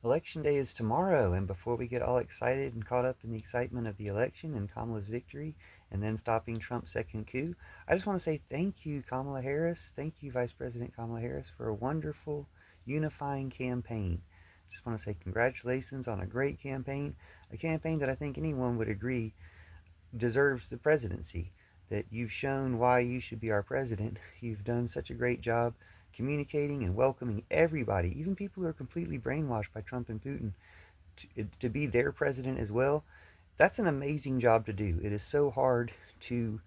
Election day is tomorrow, and before we get all excited and caught up in the excitement of the election and Kamala's victory and then stopping Trump's second coup, I just want to say thank you, Kamala Harris. Thank you, Vice President Kamala Harris, for a wonderful, unifying campaign. Just want to say congratulations on a great campaign, a campaign that I think anyone would agree deserves the presidency. That you've shown why you should be our president. You've done such a great job communicating and welcoming everybody, even people who are completely brainwashed by Trump and Putin, to be their president as well. That's an amazing job to do. It is so hard to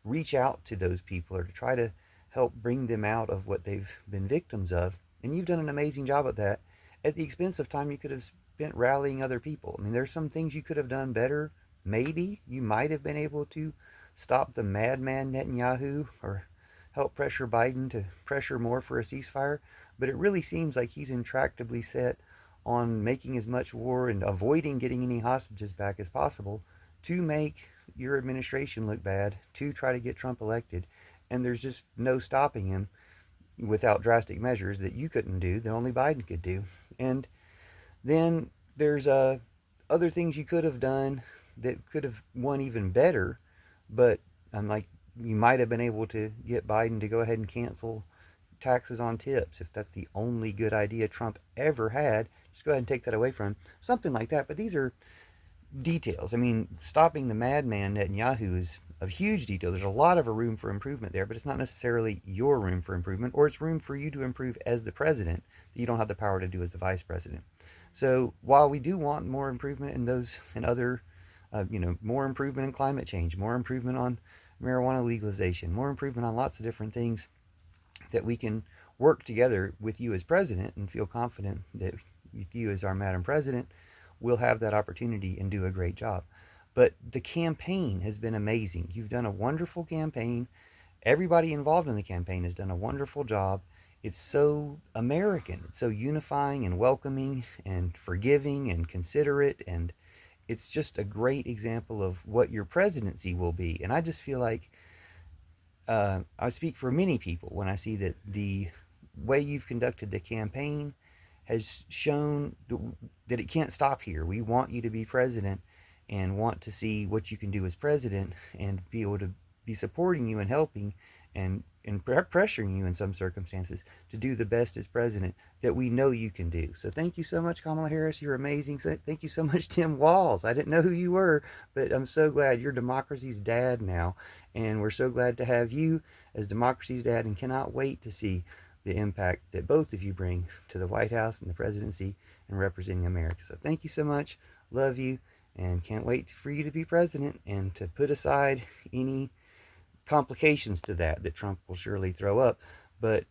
reach out to those people or to try to help bring them out of what they've been victims of. And you've done an amazing job at that at the expense of time you could have spent rallying other people. I mean, there's some things you could have done better. Maybe you might have been able to stop the madman Netanyahu or help pressure Biden to pressure more for a ceasefire. But it really seems like he's intractably set on making as much war and avoiding getting any hostages back as possible to make your administration look bad, to try to get Trump elected. And there's just no stopping him without drastic measures that you couldn't do, that only Biden could do. And then there's other things you could have done that could have won even better, but like you might have been able to get Biden to go ahead and cancel taxes on tips if that's the only good idea Trump ever had. Just go ahead and take that away from him. Something like that. But these are details. I mean, stopping the madman Netanyahu is a huge detail. There's a lot of a room for improvement there, but it's not necessarily your room for improvement, or it's room for you to improve as the president that you don't have the power to do as the vice president. So while we do want more improvement in those and other, more improvement in climate change, more improvement on marijuana legalization, more improvement on lots of different things that we can work together with you as president and feel confident that with you as our Madam President, we'll have that opportunity and do a great job. But the campaign has been amazing. You've done a wonderful campaign. Everybody involved in the campaign has done a wonderful job. It's so American. It's so unifying and welcoming and forgiving and considerate. And it's just a great example of what your presidency will be. And I just feel like I speak for many people when I see that the way you've conducted the campaign has shown that it can't stop here. We want you to be president and want to see what you can do as president and be able to be supporting you and helping and pressuring you in some circumstances to do the best as president that we know you can do. So thank you so much, Kamala Harris. You're amazing. So thank you so much, Tim Walz. I didn't know who you were, but I'm so glad you're democracy's dad now. And we're so glad to have you as democracy's dad and cannot wait to see the impact that both of you bring to the White House and the presidency and representing America. So thank you so much. Love you and can't wait for you to be president and to put aside any complications to that Trump will surely throw up. But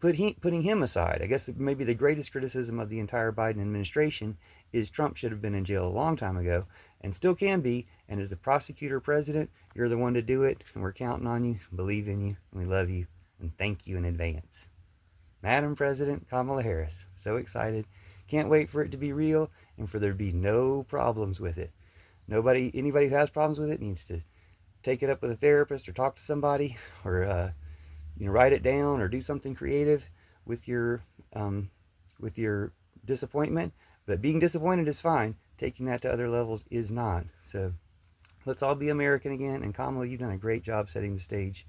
putting him aside, I guess maybe the greatest criticism of the entire Biden administration is Trump should have been in jail a long time ago and still can be. And as the prosecutor president, you're the one to do it. And we're counting on you, believe in you, and we love you. And thank you in advance. Madam President Kamala Harris. So excited. Can't wait for it to be real and for there to be no problems with it. Anybody who has problems with it needs to take it up with a therapist or talk to somebody or write it down or do something creative with your with your disappointment. But being disappointed is fine. Taking that to other levels is not. So let's all be American again. And Kamala, you've done a great job setting the stage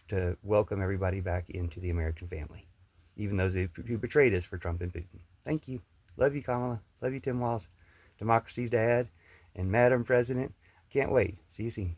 to welcome everybody back into the American family, even those who betrayed us for Trump and Putin. Thank you. Love you, Kamala. Love you, Tim Walz. Democracy's dad and Madam President. Can't wait. See you soon.